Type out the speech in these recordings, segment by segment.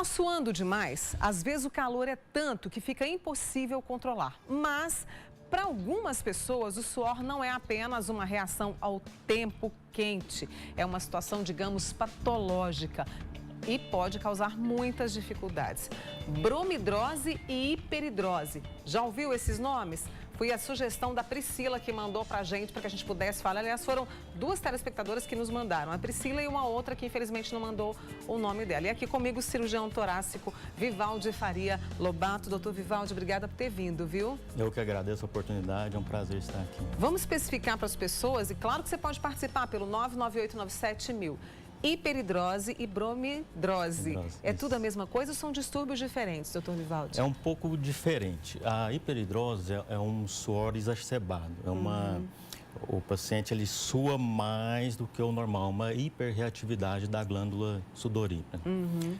Tá suando demais? Às vezes o calor é tanto que fica impossível controlar. Mas, para algumas pessoas, o suor não é apenas uma reação ao tempo quente. É uma situação, digamos, patológica e pode causar muitas dificuldades. Bromidrose e hiperidrose. Já ouviu esses nomes? Foi a sugestão da Priscila que mandou pra gente, para que a gente pudesse falar. Aliás, foram duas telespectadoras que nos mandaram. A Priscila e uma outra que infelizmente não mandou o nome dela. E aqui comigo o cirurgião torácico Vivaldi Faria Lobato. Doutor Vivaldi, obrigada por ter vindo, viu? Eu que agradeço a oportunidade, é um prazer estar aqui. Vamos especificar para as pessoas, e claro que você pode participar pelo 99897.000. Hiperidrose e bromidrose. É tudo a mesma coisa ou são distúrbios diferentes, doutor Vivaldi? É um pouco diferente. A hiperidrose é um suor exacerbado. O paciente ele sua mais do que o normal, uma hiperreatividade da glândula sudorípara.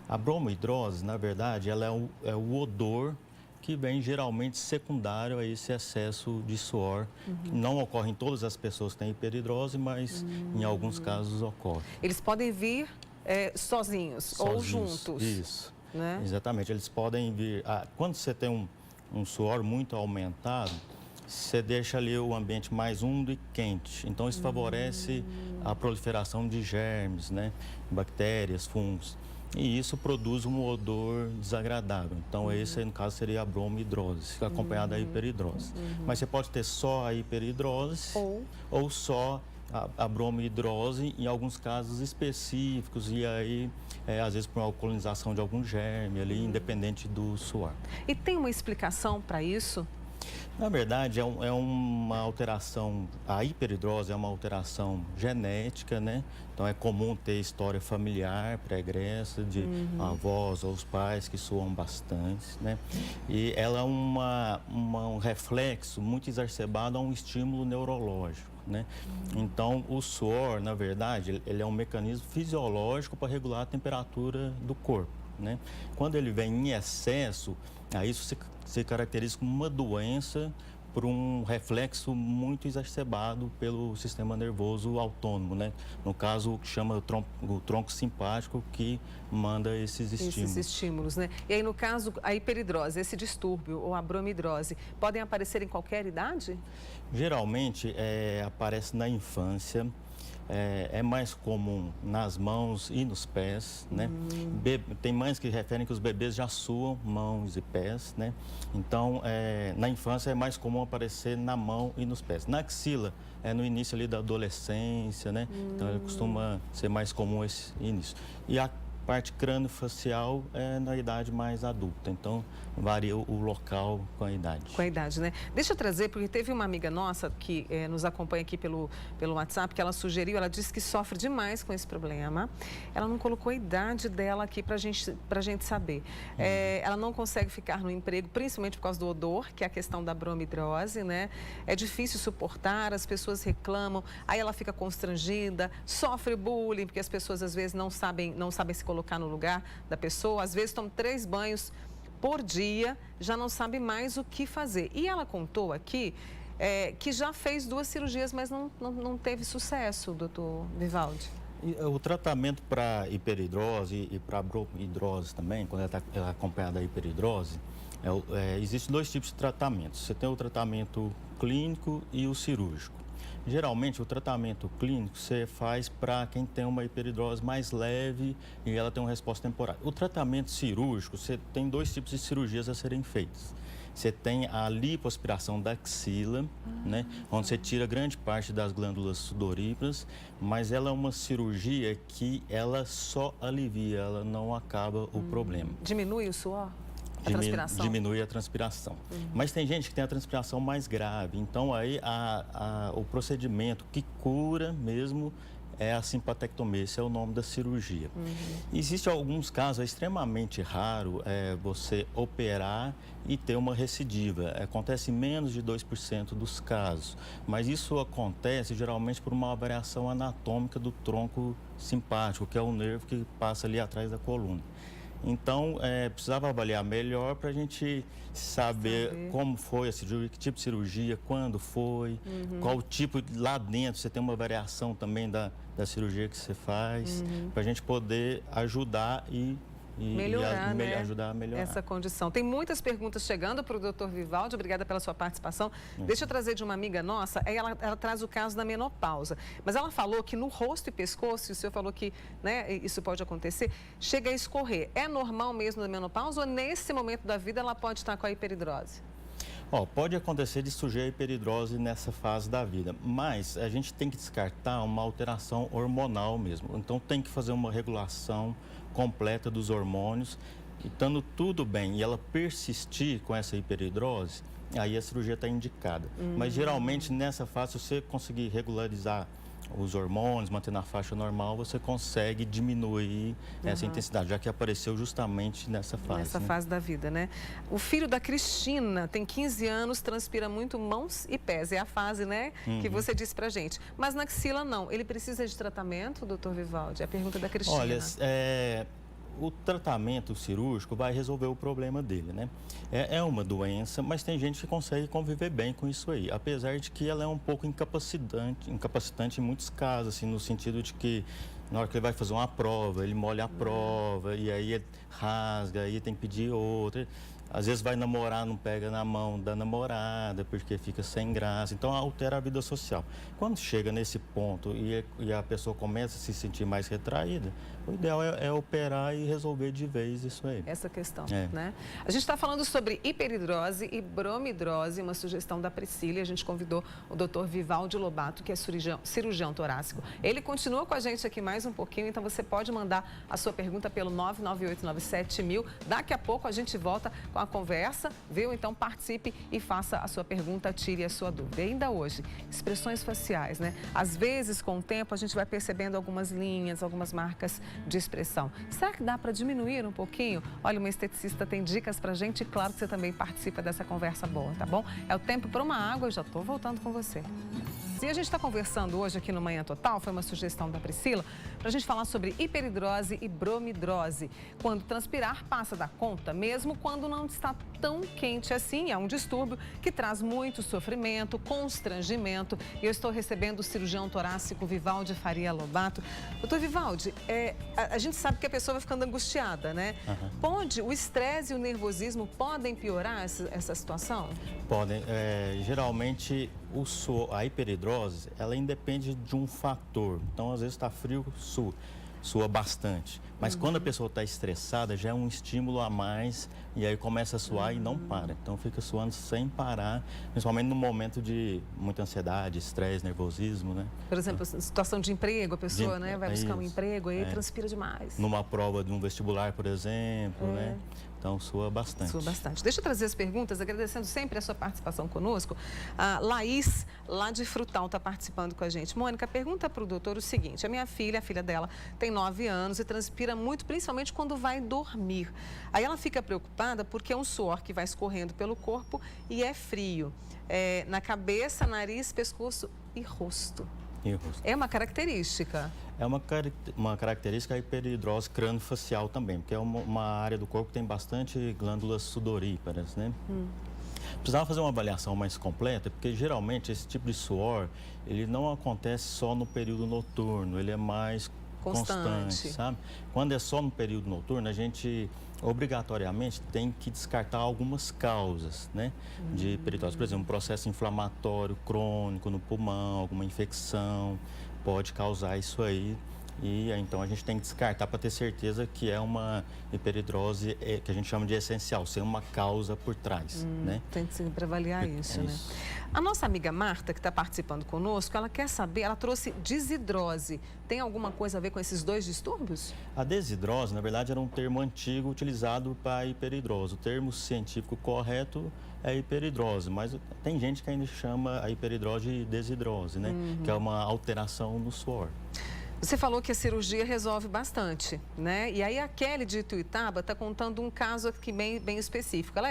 A bromidrose, na verdade, ela é o odor que vem geralmente secundário a esse excesso de suor. Que não ocorre em todas as pessoas que têm hiperidrose, mas em alguns casos ocorre. Eles podem vir sozinhos ou juntos. Isso, né? Exatamente. Eles podem vir... quando você tem um suor muito aumentado, você deixa ali o ambiente mais úmido e quente. Então, isso favorece a proliferação de germes, né? Bactérias, fungos. E isso produz um odor desagradável. Então, esse, no caso, seria a bromidrose, acompanhada da hiperidrose. Mas você pode ter só a hiperidrose ou só a bromidrose em alguns casos específicos. E aí, às vezes, por uma colonização de algum germe ali, independente do suor. E tem uma explicação para isso? Na verdade, é uma alteração, a hiperidrose é uma alteração genética, né? Então, é comum ter história familiar pregressa de avós ou os pais que suam bastante, né? E ela é um reflexo muito exacerbado a um estímulo neurológico, né? Então, o suor, na verdade, ele é um mecanismo fisiológico para regular a temperatura do corpo, né? Quando ele vem em excesso, aí isso se caracteriza como uma doença por um reflexo muito exacerbado pelo sistema nervoso autônomo, né? No caso, o que chama o tronco simpático, que manda esses estímulos. Esses estímulos, né? E aí, no caso, a hiperidrose, esse distúrbio ou a bromidrose, podem aparecer em qualquer idade? Geralmente, aparece na infância. É mais comum nas mãos e nos pés, né? Tem mães que referem que os bebês já suam mãos e pés, né? Então, na infância é mais comum aparecer na mão e nos pés. Na axila, é no início ali da adolescência, né? Então, ele costuma ser mais comum esse início. E a parte crânio-facial é na idade mais adulta, então varia o local com a idade. Com a idade, né? Deixa eu trazer, porque teve uma amiga nossa que nos acompanha aqui pelo WhatsApp, que ela sugeriu, ela disse que sofre demais com esse problema. Ela não colocou a idade dela aqui pra gente saber. Ela não consegue ficar no emprego, principalmente por causa do odor, que é a questão da bromidrose, né? É difícil suportar, as pessoas reclamam, aí ela fica constrangida, sofre bullying, porque as pessoas às vezes não sabem se colocar no lugar da pessoa, às vezes tomam 3 banhos por dia, já não sabe mais o que fazer. E ela contou aqui que já fez 2 cirurgias, mas não teve sucesso, doutor Vivaldi. O tratamento para hiperidrose e para bromidrose também, quando ela está acompanhada da hiperidrose, existem 2 tipos de tratamentos. Você tem o tratamento clínico e o cirúrgico. Geralmente, o tratamento clínico você faz para quem tem uma hiperidrose mais leve e ela tem uma resposta temporária. O tratamento cirúrgico, você tem 2 tipos de cirurgias a serem feitas. Você tem a lipoaspiração da axila, né, onde você tira grande parte das glândulas sudoríparas, mas ela é uma cirurgia que ela só alivia, ela não acaba o problema. Diminui o suor? A transpiração? Diminui a transpiração. Mas tem gente que tem a transpiração mais grave. Então, aí, o procedimento que cura mesmo é a simpatectomia. Esse é o nome da cirurgia. Existem alguns casos, é extremamente raro você operar e ter uma recidiva. Acontece em menos de 2% dos casos. Mas isso acontece geralmente por uma variação anatômica do tronco simpático, que é o nervo que passa ali atrás da coluna. Então, precisava avaliar melhor para a gente saber como foi a cirurgia, que tipo de cirurgia, quando foi, qual o tipo, lá dentro você tem uma variação também da cirurgia que você faz, para a gente poder ajudar e melhorar, né? Ajudar a melhorar essa condição. Tem muitas perguntas chegando para o Dr. Vivaldi, obrigada pela sua participação. Deixa eu trazer de uma amiga nossa, ela traz o caso da menopausa, mas ela falou que no rosto e pescoço, e o senhor falou que, né, isso pode acontecer, chega a escorrer. É normal mesmo na menopausa ou nesse momento da vida ela pode estar com a hiperidrose? Pode acontecer de surgir a hiperidrose nessa fase da vida, mas a gente tem que descartar uma alteração hormonal mesmo. Então tem que fazer uma regulação completa dos hormônios, e estando tudo bem e ela persistir com essa hiperidrose, aí a cirurgia está indicada. Mas geralmente nessa fase, se você conseguir regularizar os hormônios, manter na faixa normal, você consegue diminuir essa intensidade, já que apareceu justamente nessa fase. Nessa fase da vida, né? O filho da Cristina tem 15 anos, transpira muito mãos e pés. É a fase, né, que você disse pra gente. Mas na axila não. Ele precisa de tratamento, doutor Vivaldi? É a pergunta da Cristina. Olha, o tratamento cirúrgico vai resolver o problema dele, né? É uma doença, mas tem gente que consegue conviver bem com isso aí, apesar de que ela é um pouco incapacitante em muitos casos, assim, no sentido de que na hora que ele vai fazer uma prova, ele molha a prova e aí ele rasga, aí tem que pedir outra. Às vezes vai namorar, não pega na mão da namorada, porque fica sem graça. Então, altera a vida social. Quando chega nesse ponto e a pessoa começa a se sentir mais retraída, o ideal é operar e resolver de vez isso aí. Essa questão, né? A gente está falando sobre hiperidrose e bromidrose, uma sugestão da Priscila. E a gente convidou o Dr. Vivaldi Lobato, que é cirurgião torácico. Ele continua com a gente aqui mais um pouquinho, então você pode mandar a sua pergunta pelo 99897.000. Daqui a pouco a gente volta com a conversa, viu? Então participe e faça a sua pergunta, tire a sua dúvida. E ainda hoje, expressões faciais, né? Às vezes, com o tempo, a gente vai percebendo algumas linhas, algumas marcas de expressão. Será que dá para diminuir um pouquinho? Olha, uma esteticista tem dicas pra gente e claro que você também participa dessa conversa boa, tá bom? É o tempo para uma água, eu já tô voltando com você. E a gente está conversando hoje aqui no Manhã Total, foi uma sugestão da Priscila, para a gente falar sobre hiperidrose e bromidrose. Quando transpirar passa da conta, mesmo quando não está tão quente assim, é um distúrbio que traz muito sofrimento, constrangimento. E eu estou recebendo o cirurgião torácico Vivaldi Faria Lobato. Doutor Vivaldi, a gente sabe que a pessoa vai ficando angustiada, né? Pode, o estresse e o nervosismo podem piorar essa situação? Podem. Geralmente, a hiperidrose, ela independe de um fator. Então, às vezes está frio, sua bastante. Mas quando a pessoa está estressada, já é um estímulo a mais e aí começa a suar e não para. Então, fica suando sem parar, principalmente no momento de muita ansiedade, estresse, nervosismo, né? Por exemplo, situação de emprego, a pessoa né, vai buscar um emprego, aí transpira demais. Numa prova de um vestibular, por exemplo, né? Então, sua bastante. Sua bastante. Deixa eu trazer as perguntas, agradecendo sempre a sua participação conosco. A Laís, lá de Frutal, está participando com a gente. Mônica, pergunta para o doutor o seguinte. A filha dela, tem 9 anos e transpira muito, principalmente quando vai dormir. Aí ela fica preocupada porque é um suor que vai escorrendo pelo corpo e é frio. Na cabeça, nariz, pescoço e rosto. É uma característica. É uma característica da hiperidrose crâniofacial também, porque é uma área do corpo que tem bastante glândulas sudoríparas, né? Precisava fazer uma avaliação mais completa, porque geralmente esse tipo de suor, ele não acontece só no período noturno, ele é mais constante, sabe? Quando é só no período noturno, a gente obrigatoriamente tem que descartar algumas causas, né, de hiperidrose. Por exemplo, um processo inflamatório crônico no pulmão, alguma infecção pode causar isso aí. E então a gente tem que descartar para ter certeza que é uma hiperidrose que a gente chama de essencial, sem uma causa por trás, né? Tem que sempre avaliar isso, né? A nossa amiga Marta, que está participando conosco, ela quer saber, ela trouxe desidrose. Tem alguma coisa a ver com esses dois distúrbios? A desidrose, na verdade, era um termo antigo utilizado para hiperidrose. O termo científico correto é hiperidrose, mas tem gente que ainda chama a hiperidrose de desidrose, né? Que é uma alteração no suor. Você falou que a cirurgia resolve bastante, né? E aí a Kelly de Ituiutaba está contando um caso aqui bem específico. Ela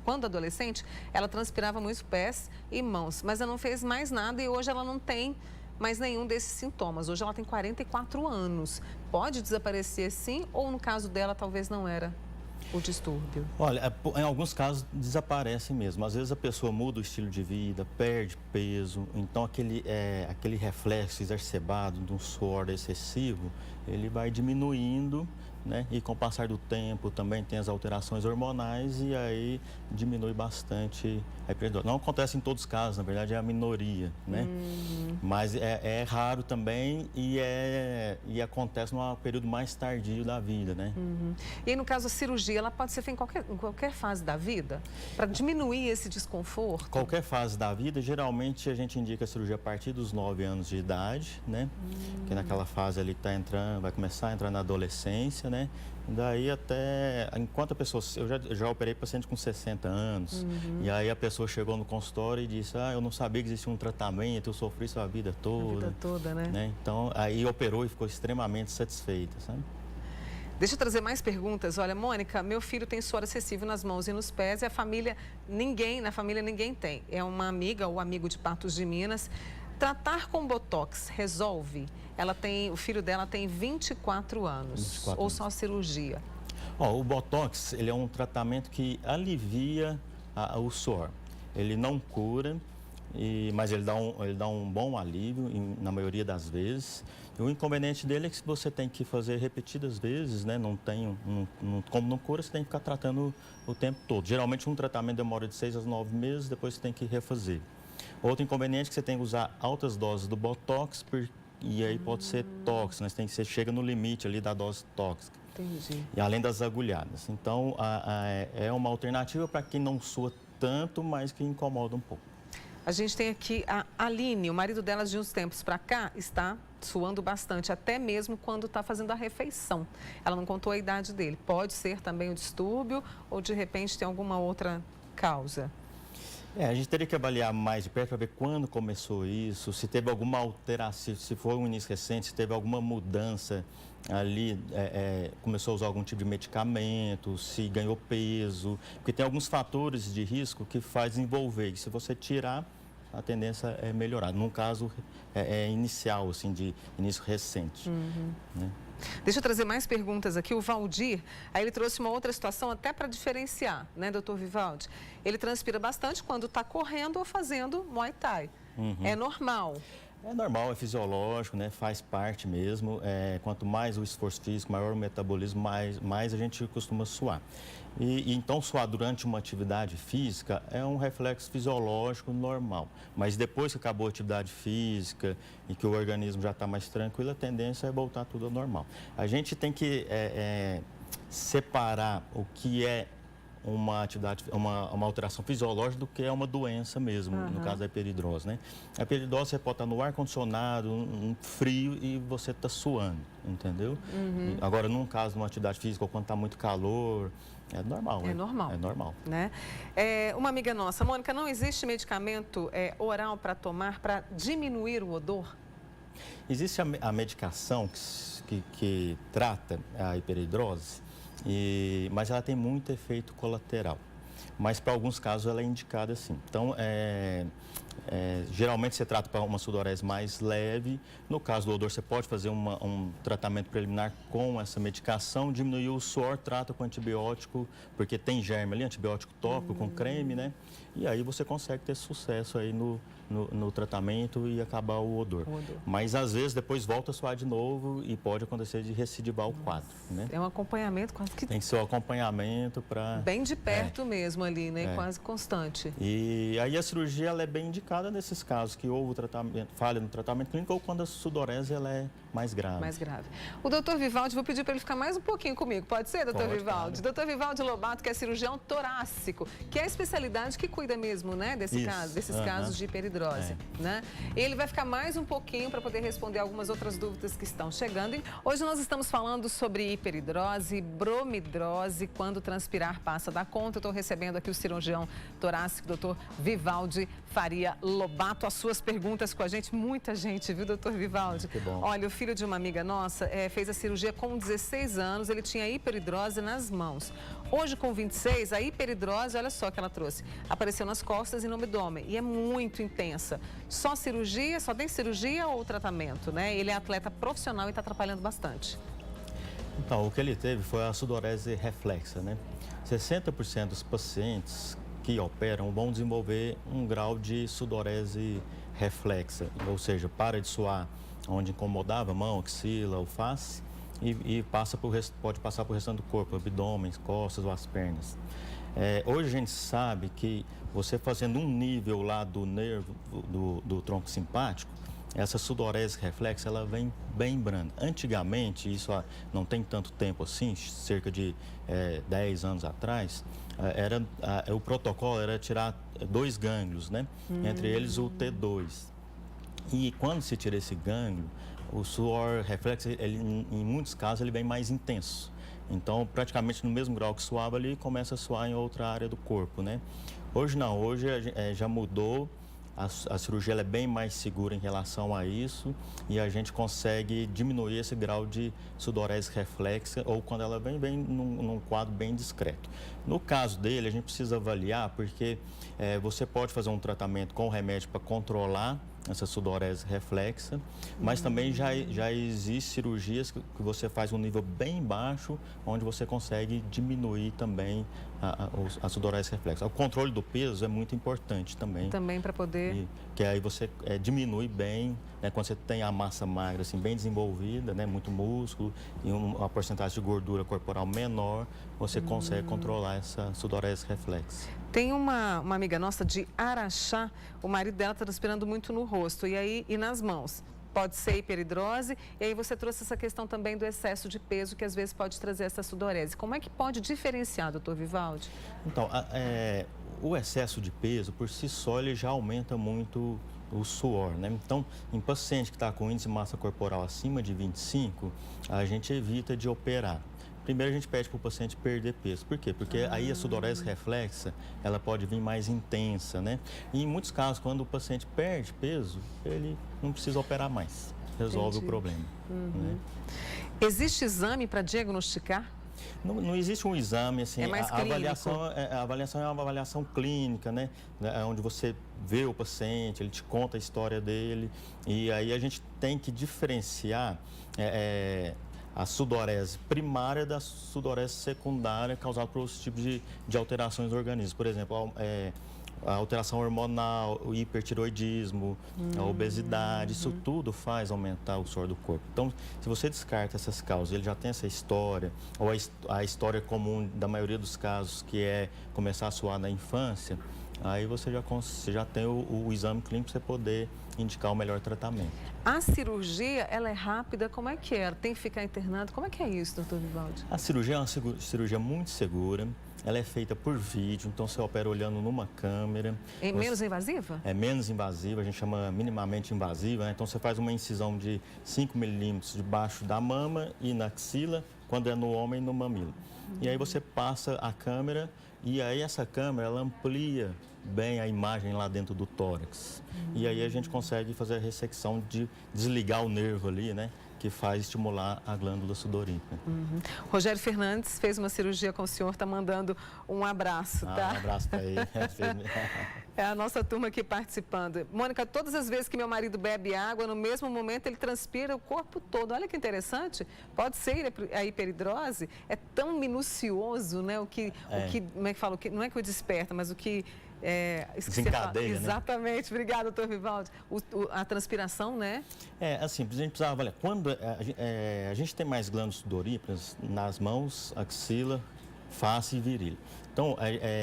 quando adolescente, ela transpirava muito pés e mãos, mas ela não fez mais nada e hoje ela não tem mais nenhum desses sintomas. Hoje ela tem 44 anos. Pode desaparecer sim ou no caso dela talvez não era o distúrbio? Olha, em alguns casos desaparece mesmo. Às vezes a pessoa muda o estilo de vida, perde peso, então aquele reflexo exacerbado de um suor excessivo, ele vai diminuindo né? E com o passar do tempo também tem as alterações hormonais e aí diminui bastante a hiperidrose. Não acontece em todos os casos, na verdade é a minoria, né? Mas é raro também e acontece num período mais tardio da vida, né? E aí, no caso, a cirurgia, ela pode ser feita em qualquer fase da vida? Para diminuir esse desconforto? Qualquer fase da vida, geralmente a gente indica a cirurgia a partir dos 9 anos de idade, né? Que naquela fase ali tá entrando, vai começar a entrar na adolescência, né? Daí até, enquanto a pessoa, eu já operei paciente com 60 anos, e aí a pessoa chegou no consultório e disse, eu não sabia que existia um tratamento, eu sofri isso a vida toda. A vida toda, né? Então, aí operou e ficou extremamente satisfeita, sabe? Deixa eu trazer mais perguntas. Olha, Mônica, meu filho tem suor excessivo nas mãos e nos pés e na família ninguém tem. É uma amiga ou amigo de Patos de Minas. Tratar com Botox resolve? O filho dela tem 24 anos. Ou só cirurgia? O Botox, ele é um tratamento que alivia o suor. Ele não cura, mas ele dá um bom alívio na maioria das vezes. E o inconveniente dele é que você tem que fazer repetidas vezes, né? Como não cura, você tem que ficar tratando o tempo todo. Geralmente um tratamento demora de 6 a 9 meses, depois você tem que refazer. Outro inconveniente é que você tem que usar altas doses do Botox, e aí pode ser tóxico, né? Você chega no limite ali da dose tóxica. Entendi. E além das agulhadas. Então, é uma alternativa para quem não sua tanto, mas que incomoda um pouco. A gente tem aqui a Aline, o marido dela de uns tempos para cá está suando bastante, até mesmo quando está fazendo a refeição. Ela não contou a idade dele. Pode ser também o distúrbio ou de repente tem alguma outra causa? A gente teria que avaliar mais de perto para ver quando começou isso, se teve alguma alteração, se foi um início recente, se teve alguma mudança ali, começou a usar algum tipo de medicamento, se ganhou peso, porque tem alguns fatores de risco que faz envolver, e se você tirar, a tendência é melhorar. Num caso inicial, assim, de início recente. Né? Deixa eu trazer mais perguntas aqui. O Valdir, aí ele trouxe uma outra situação até para diferenciar, né, doutor Vivaldi? Ele transpira bastante quando está correndo ou fazendo Muay Thai. É normal? É normal, é fisiológico, né? Faz parte mesmo. Quanto mais o esforço físico, maior o metabolismo, mais a gente costuma suar. E então suar durante uma atividade física é um reflexo fisiológico normal. Mas depois que acabou a atividade física e que o organismo já está mais tranquilo, a tendência é voltar tudo ao normal. A gente tem que separar o que é uma alteração fisiológica do que é uma doença mesmo, no caso da hiperidrose, né? A hiperidrose você pode estar no ar-condicionado, um frio e você está suando, entendeu? Agora, num caso de uma atividade física ou quando está muito calor, é normal. É normal. É normal. Né? Uma amiga nossa, Mônica, não existe medicamento oral para tomar para diminuir o odor? Existe a medicação que trata a hiperidrose, mas ela tem muito efeito colateral. Mas para alguns casos ela é indicada sim. Então, geralmente você trata para uma sudorese mais leve. No caso do odor, você pode fazer um tratamento preliminar com essa medicação, diminuir o suor, trata com antibiótico, porque tem germe ali, antibiótico tópico com creme, né? E aí você consegue ter sucesso aí no tratamento e acabar o odor. Mas às vezes depois volta a suar de novo e pode acontecer de recidivar o quadro, né? É um acompanhamento quase que... Tem que ser um acompanhamento para... Bem de perto mesmo ali, né? Quase constante. E aí a cirurgia ela é bem indicada nesses casos que houve falha no tratamento clínico ou quando a sudorese ela é mais grave. Mais grave. O doutor Vivaldi, vou pedir para ele ficar mais um pouquinho comigo. Pode ser, doutor Vivaldi? Claro. Doutor Vivaldi Lobato, que é cirurgião torácico, que é a especialidade que cuida mesmo, né, desses casos de hiperidrose, né? Ele vai ficar mais um pouquinho para poder responder algumas outras dúvidas que estão chegando. Hoje nós estamos falando sobre hiperidrose, bromidrose, quando transpirar passa da conta. Eu estou recebendo aqui o cirurgião torácico, doutor Vivaldi Faria Lobato. As suas perguntas com a gente, muita gente, viu, doutor Vivaldi? Que bom. Olha, o filho de uma amiga nossa fez a cirurgia com 16 anos, ele tinha hiperidrose nas mãos. Hoje, com 26, a hiperidrose, olha só que ela trouxe, apareceu nas costas e no abdômen e é muito intensa. Só cirurgia, só tem cirurgia ou tratamento, né? Ele é atleta profissional e está atrapalhando bastante. Então, o que ele teve foi a sudorese reflexa, né? 60% dos pacientes que operam vão desenvolver um grau de sudorese reflexa, ou seja, para de suar onde incomodava a mão, axila ou face e pode passar para o restante do corpo, abdômen, costas ou as pernas. Hoje a gente sabe que você fazendo um nível lá do nervo, do tronco simpático, essa sudorese reflexa, ela vem bem branda. Antigamente, isso não tem tanto tempo assim, cerca de 10 anos atrás, o protocolo era tirar 2 gânglios, né? Entre eles o T2. E quando se tira esse gânglio, o suor reflexo, em muitos casos, ele vem mais intenso. Então, praticamente no mesmo grau que suava ali, começa a suar em outra área do corpo, né? Hoje não, hoje já mudou. A cirurgia ela é bem mais segura em relação a isso e a gente consegue diminuir esse grau de sudorese reflexa ou quando ela vem num quadro bem discreto. No caso dele, a gente precisa avaliar porque você pode fazer um tratamento com remédio para controlar essa sudorese reflexa, mas também já existem cirurgias que você faz um nível bem baixo, onde você consegue diminuir também a sudorese reflexa. O controle do peso é muito importante também. Também para poder... Que aí você diminui bem, né, quando você tem a massa magra assim, bem desenvolvida, né, muito músculo e uma porcentagem de gordura corporal menor, você consegue controlar essa sudorese reflexa. Tem uma amiga nossa de Araxá, o marido dela está transpirando muito no rosto e nas mãos. Pode ser hiperidrose, e aí você trouxe essa questão também do excesso de peso, que às vezes pode trazer essa sudorese. Como é que pode diferenciar, doutor Vivaldi? Então, o excesso de peso, por si só, ele já aumenta muito o suor, né? Então, em paciente que está com índice de massa corporal acima de 25, a gente evita de operar. Primeiro, a gente pede para o paciente perder peso. Por quê? Porque aí a sudorese reflexa, ela pode vir mais intensa, né? E em muitos casos, quando o paciente perde peso, ele não precisa operar mais. Resolve o problema. Né? Existe exame para diagnosticar? Não existe um exame, assim, é mais clínico. A avaliação é uma avaliação clínica, né? Onde você vê o paciente, ele te conta a história dele, e aí a gente tem que diferenciar a sudorese primária da sudorese secundária causada por outros tipos de alterações do organismo. Por exemplo, a alteração hormonal, o hipertiroidismo, a obesidade, isso tudo faz aumentar o suor do corpo. Então, se você descarta essas causas, ele já tem essa história, ou a história comum da maioria dos casos, que é começar a suar na infância, aí você já tem o exame clínico para você poder indicar o melhor tratamento. A cirurgia, ela é rápida? Como é que é? Tem que ficar internado? Como é que é isso, doutor Vivaldi? A cirurgia é uma cirurgia muito segura. Ela é feita por vídeo, então você opera olhando numa câmera. É menos invasiva? É menos invasiva, a gente chama minimamente invasiva, né? Então você faz uma incisão de 5 milímetros debaixo da mama e na axila, quando é no homem, no mamilo. E aí você passa a câmera e aí essa câmera ela amplia bem a imagem lá dentro do tórax. E aí a gente consegue fazer a ressecção de desligar o nervo ali, né? Que faz estimular a glândula sudorípara. Rogério Fernandes fez uma cirurgia com o senhor, está mandando um abraço, tá? Um abraço para ele. É a nossa turma aqui participando. Mônica, todas as vezes que meu marido bebe água, no mesmo momento ele transpira o corpo todo. Olha que interessante. Pode ser a hiperidrose. É tão minucioso, né? Como é que fala? Não é que o desperta, mas o que... desencadeia, né? Exatamente. Obrigada, doutor Vivaldi. A transpiração, né? Assim, a gente precisava avaliar. Quando a gente tem mais glândulas sudoríparas nas mãos, axila, face e virilha. Então,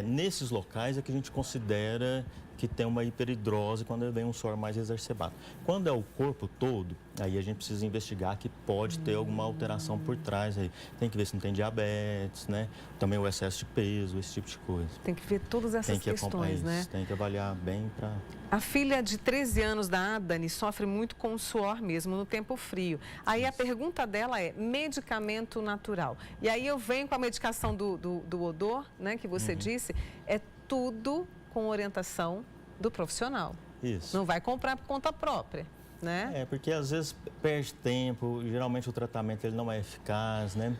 nesses locais é que a gente considera que tem uma hiperidrose quando vem um suor mais exacerbado. Quando é o corpo todo, aí a gente precisa investigar que pode ter alguma alteração por trás aí. Tem que ver se não tem diabetes, né? Também o excesso de peso, esse tipo de coisa. Tem que ver todas essas questões, né? Tem que avaliar bem para... A filha de 13 anos da Adani sofre muito com o suor mesmo no tempo frio. Aí a pergunta dela é medicamento natural. E aí eu venho com a medicação do odor, né, que você disse, é tudo com orientação do profissional. Isso. Não vai comprar por conta própria, né? Porque às vezes perde tempo, geralmente o tratamento ele não é eficaz, né?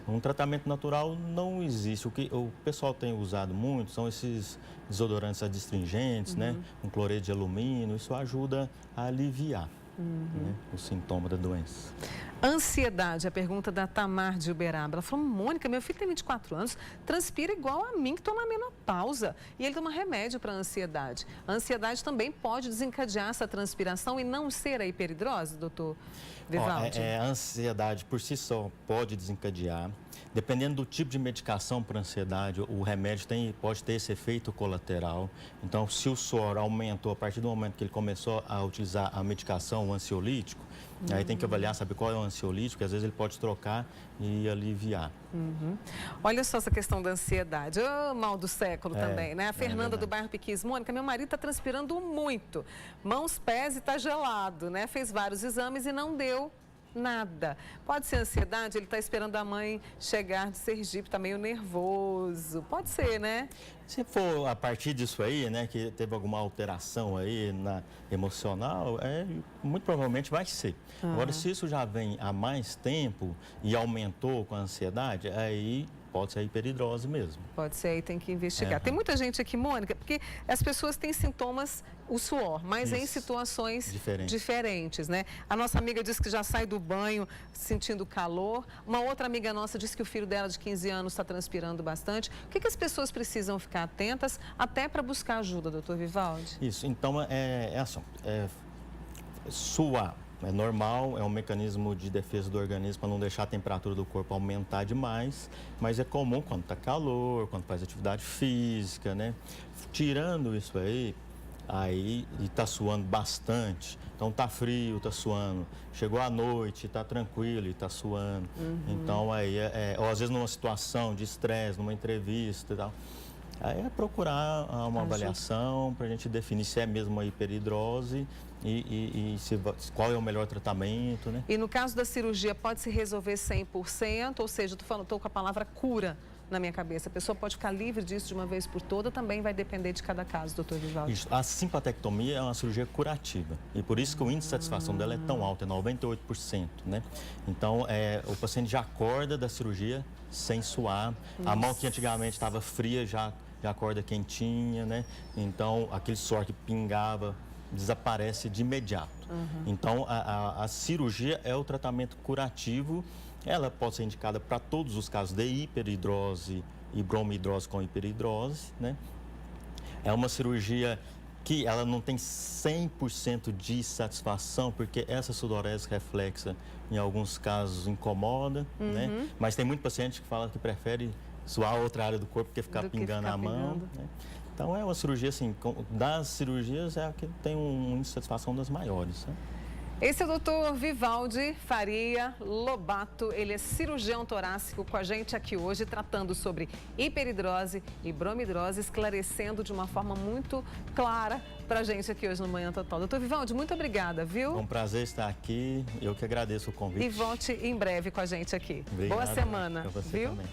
Um tratamento natural não existe. O que o pessoal tem usado muito são esses desodorantes adstringentes, né? Um cloreto de alumínio, isso ajuda a aliviar. né, o sintoma da doença. Ansiedade, a pergunta da Tamar de Uberaba. Ela falou, Mônica, meu filho tem 24 anos, transpira igual a mim que toma menopausa e ele toma remédio para ansiedade. A ansiedade também pode desencadear essa transpiração e não ser a hiperidrose, doutor Vivaldi? A ansiedade por si só pode desencadear. Dependendo do tipo de medicação para ansiedade, o remédio pode ter esse efeito colateral. Então, se o suor aumentou a partir do momento que ele começou a utilizar a medicação, o ansiolítico, aí tem que avaliar, saber qual é o ansiolítico, porque às vezes ele pode trocar e aliviar. Olha só essa questão da ansiedade. Ô, mal do século também, né? A Fernanda do bairro Piquis. Mônica, meu marido está transpirando muito. Mãos, pés e está gelado, né? Fez vários exames e não deu nada. Pode ser ansiedade, ele está esperando a mãe chegar de Sergipe, está meio nervoso. Pode ser, né? Se for a partir disso aí, né, que teve alguma alteração aí na emocional, muito provavelmente vai ser. Agora, se isso já vem há mais tempo e aumentou com a ansiedade, aí pode ser a hiperidrose mesmo. Pode ser, aí tem que investigar. Tem muita gente aqui, Mônica, porque as pessoas têm sintomas, o suor, mas em situações diferentes, né? A nossa amiga disse que já sai do banho sentindo calor. Uma outra amiga nossa disse que o filho dela de 15 anos está transpirando bastante. O que as pessoas precisam ficar atentas até para buscar ajuda, doutor Vivaldi? Isso, então suar. É normal, é um mecanismo de defesa do organismo para não deixar a temperatura do corpo aumentar demais, mas é comum quando está calor, quando faz atividade física, né? Tirando isso aí e está suando bastante, então está frio, está suando, chegou à noite, está tranquilo e está suando, então aí ou às vezes numa situação de estresse, numa entrevista e tal, aí é procurar uma avaliação para a gente definir se é mesmo uma hiperidrose e qual é o melhor tratamento, né? E no caso da cirurgia, pode se resolver 100%? Ou seja, estou com a palavra cura na minha cabeça. A pessoa pode ficar livre disso de uma vez por toda, também vai depender de cada caso, doutor Vivaldi. Isso. A simpatectomia é uma cirurgia curativa e por isso que o índice de satisfação dela é tão alto, é 98%, né? Então, o paciente já acorda da cirurgia sem suar, a mão que antigamente estava fria já acorda quentinha, né? Então, aquele suor que pingava desaparece de imediato. Então, a cirurgia é o tratamento curativo. Ela pode ser indicada para todos os casos de hiperidrose e bromidrose com hiperidrose, né? É uma cirurgia que ela não tem 100% de satisfação, porque essa sudorese reflexa, em alguns casos, incomoda, né? Mas tem muito paciente que fala que prefere suar outra área do corpo porque ficar pingando a mão, né? Então, é uma cirurgia, assim, das cirurgias é a que tem um índice de satisfação das maiores, né? Esse é o doutor Vivaldi Faria Lobato, ele é cirurgião torácico com a gente aqui hoje, tratando sobre hiperidrose e bromidrose, esclarecendo de uma forma muito clara pra gente aqui hoje no Manhã Total. Doutor Vivaldi, muito obrigada, viu? É um prazer estar aqui, eu que agradeço o convite. E volte em breve com a gente aqui. Obrigado, boa semana, pra você viu? Também.